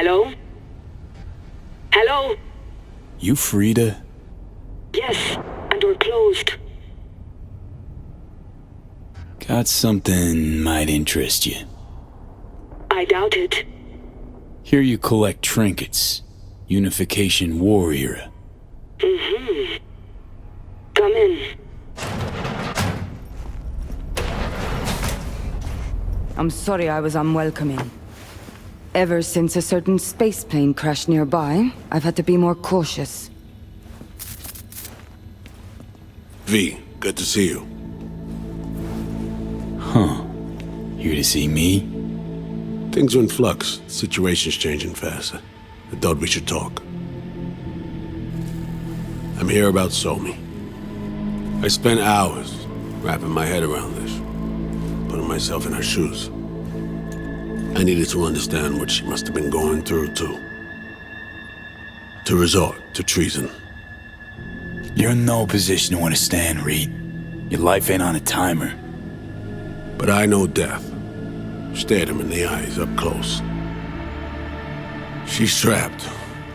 Hello? Hello? You Frida? Yes, and we're closed. Got something might interest you. I doubt it. Here you collect trinkets. Unification War era. Mm-hmm. Come in. I'm sorry I was unwelcoming. Ever since a certain space plane crashed nearby, I've had to be more cautious. V, good to see you. Huh. Here to see me? Things are in flux. The situation's changing fast. I thought we should talk. I'm here about Somi. I spent hours wrapping my head around this, putting myself in her shoes. I needed to understand what she must have been going through, too. To resort to treason. You're in no position to understand, Reed. Your life ain't on a timer. But I know death. Stared him in the eyes up close. She's trapped.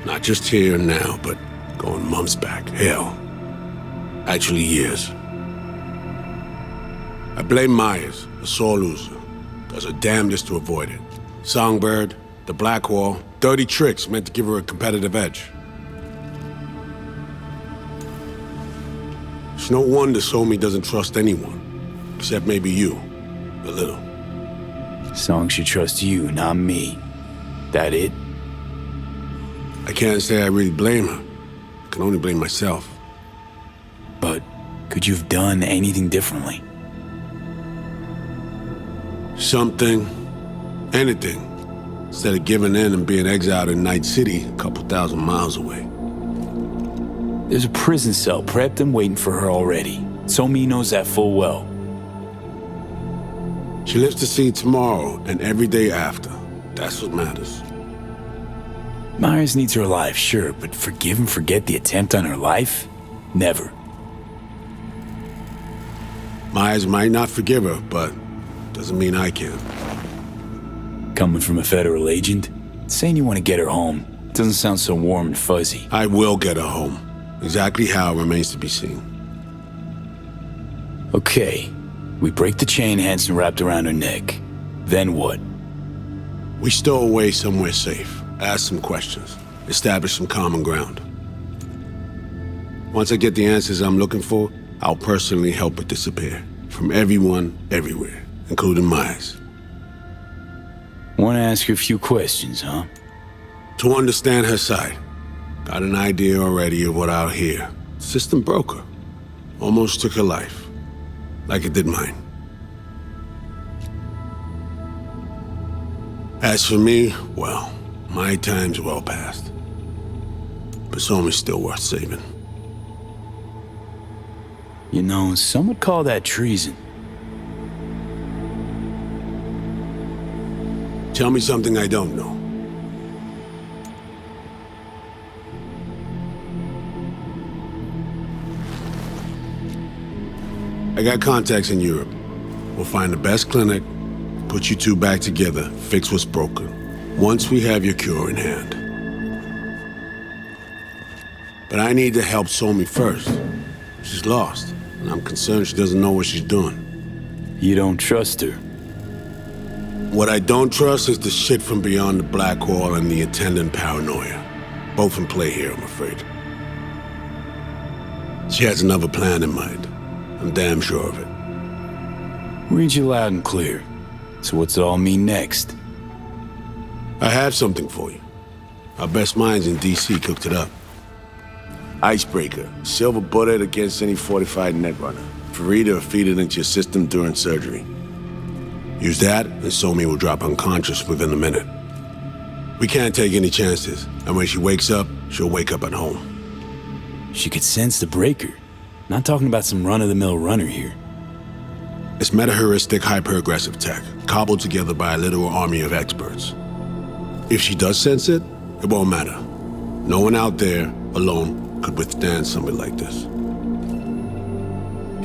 Not just here and now, but going months back. Hell. Actually years. I blame Myers, a sore loser. Does her damnedest to avoid it. Songbird, the Black Wall, dirty tricks meant to give her a competitive edge. It's no wonder Somi doesn't trust anyone. Except maybe you. A little. Song should trust you, not me. That it? I can't say I really blame her. I can only blame myself. But could you have done anything differently? Something. Anything. Instead of giving in and being exiled in Night City, a couple thousand miles away. There's a prison cell prepped and waiting for her already. Somi knows that full well. She lives to see tomorrow and every day after. That's what matters. Myers needs her alive, sure, but forgive and forget the attempt on her life? Never. Myers might not forgive her, but doesn't mean I can. Coming from a federal agent, saying you want to get her home doesn't sound so warm and fuzzy. I will get her home. Exactly how remains to be seen. Okay, we break the chain Hansen wrapped around her neck. Then what? We stow away somewhere safe, ask some questions, establish some common ground. Once I get the answers I'm looking for, I'll personally help her disappear. From everyone, everywhere, including Myers. Want to ask her a few questions, huh? To understand her side. Got an idea already of what I'll hear. System broke her. Almost took her life. Like it did mine. As for me, well, my time's well past. But Somi's still worth saving. You know, some would call that treason. Tell me something I don't know. I got contacts in Europe. We'll find the best clinic, put you two back together, fix what's broken. Once we have your cure in hand. But I need to help Somi first. She's lost, and I'm concerned she doesn't know what she's doing. You don't trust her? What I don't trust is the shit from beyond the Black Wall and the attendant paranoia. Both in play here, I'm afraid. She has another plan in mind. I'm damn sure of it. Read you loud and clear. So what's it all mean next? I have something for you. Our best minds in D.C. cooked it up. Icebreaker. Silver bullet against any fortified netrunner. Farida will feed it into your system during surgery. Use that, and Somi will drop unconscious within a minute. We can't take any chances, and when she wakes up, she'll wake up at home. She could sense the breaker. Not talking about some run-of-the-mill runner here. It's meta-heuristic hyper-aggressive tech, cobbled together by a literal army of experts. If she does sense it, it won't matter. No one out there, alone, could withstand something like this.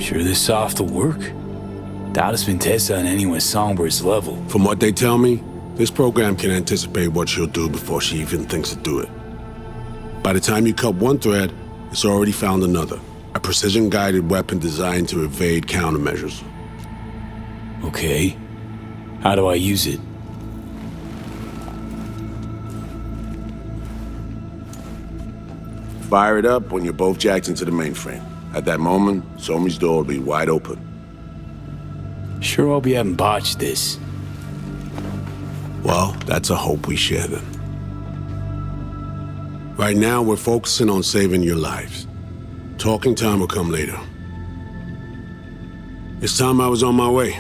Sure this soft will work? Doubt it's been tested on anyone Songbird's level. From what they tell me, This program can anticipate what she'll do before she even thinks to do it. By the time you cut one thread, it's already found another. A precision-guided weapon designed to evade countermeasures. Okay. How do I use it? Fire it up when you're both jacked into the mainframe. At that moment, Somi's door will be wide open. Sure hope you haven't botched this. Well, that's a hope we share then. Right now, we're focusing on saving your lives. Talking time will come later. It's time I was on my way.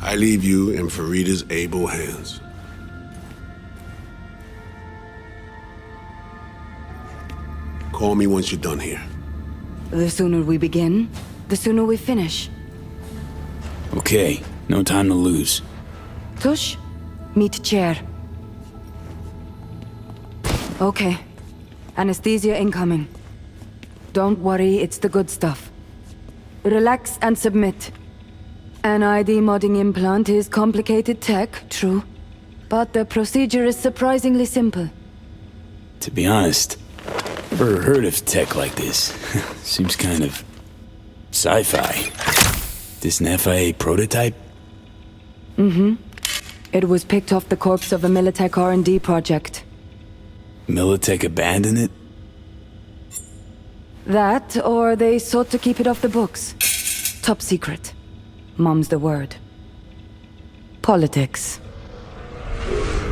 I leave you in Farida's able hands. Call me once you're done here. The sooner we begin, the sooner we finish. Okay, no time to lose. Tush, meet chair. Okay. Anesthesia incoming. Don't worry, it's the good stuff. Relax and submit. An ID modding implant is complicated tech, true. But the procedure is surprisingly simple. To be honest, never heard of tech like this. Seems kind of sci-fi. This an FIA prototype? Mm-hmm. It was picked off the corpse of a Militech R&D project. Militech abandoned it? That, or they sought to keep it off the books. Top secret. Mom's the word. Politics.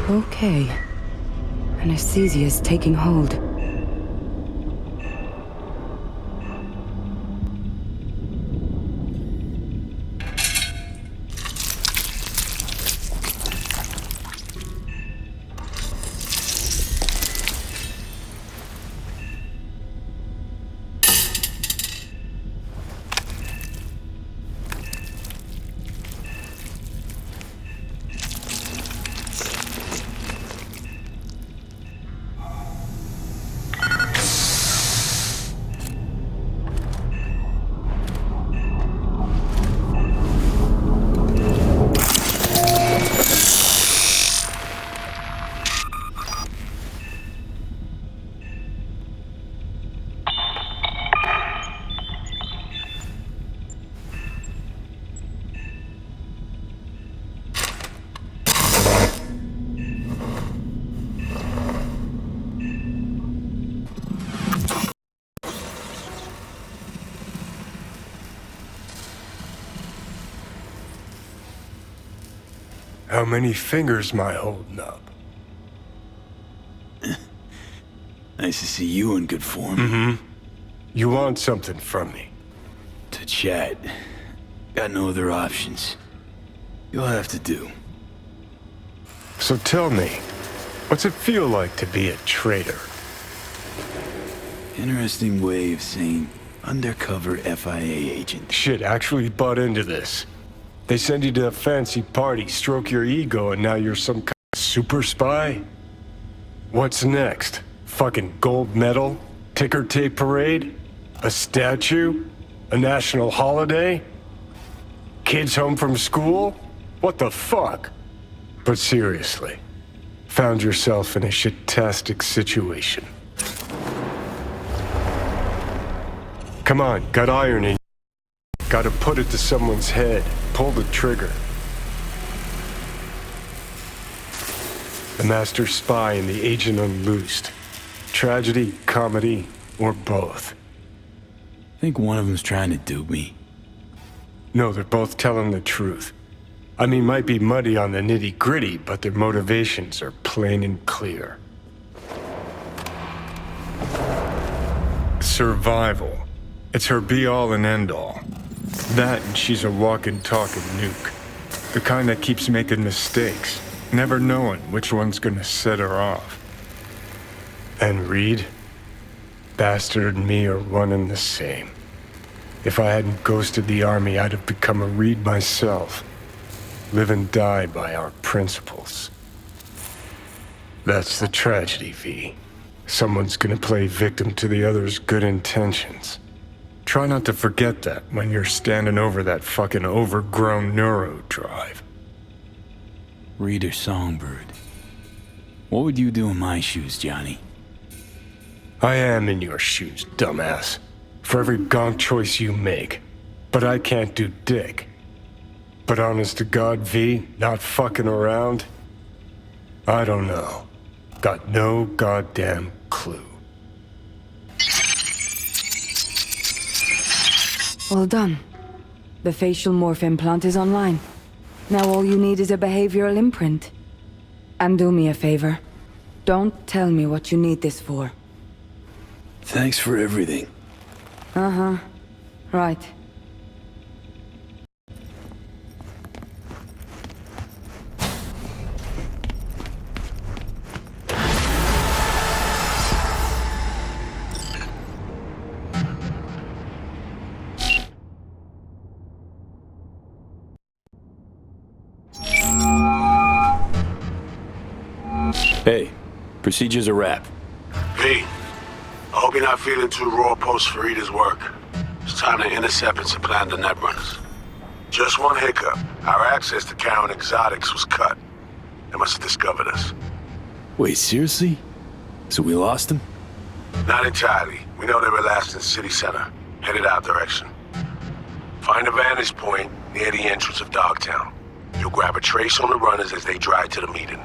Okay. Anesthesia is taking hold. How many fingers am I holding up? Nice to see you in good form. You want something from me? To chat. Got no other options. You'll have to do. So tell me, what's it feel like to be a traitor? Interesting way of saying undercover FIA agent. Shit, actually bought into this. They send you to a fancy party, stroke your ego, and now you're some kind of super spy? What's next? Fucking gold medal? Ticker tape parade? A statue? A national holiday? Kids home from school? What the fuck? But seriously, found yourself in a shit-tastic situation. Come on, got iron in you. Gotta put it to someone's head. Pull the trigger. The master spy and the agent unloosed. Tragedy, comedy, or both. I think one of them's trying to dupe me. No, they're both telling the truth. I mean, might be muddy on the nitty-gritty, but their motivations are plain and clear. Survival. It's her be-all and end-all. That and she's a walking, talking nuke. The kind that keeps making mistakes, never knowing which one's gonna set her off. And Reed? Bastard and me are one and the same. If I hadn't ghosted the army, I'd have become a Reed myself. Live and die by our principles. That's the tragedy, V. Someone's gonna play victim to the other's good intentions. Try not to forget that when you're standing over that fucking overgrown neuro drive. Reader Songbird. What would you do in my shoes, Johnny? I am in your shoes, dumbass. For every gonk choice you make. But I can't do dick. But honest to God, V, not fucking around? I don't know. Got no goddamn clue. Well done. The facial morph implant is online. Now all you need is a behavioral imprint. And do me a favor. Don't tell me what you need this for. Thanks for everything. Uh-huh. Right. Hey, procedure's a wrap. V, I hope you're not feeling too raw post Farida's work. It's time to intercept and supplant the netrunners. Just one hiccup. Our access to Karen Exotics was cut. They must have discovered us. Wait, seriously? So we lost him? Not entirely. We know they were last in city center, headed our direction. Find a vantage point near the entrance of Dogtown. You'll grab a trace on the runners as they drive to the meeting.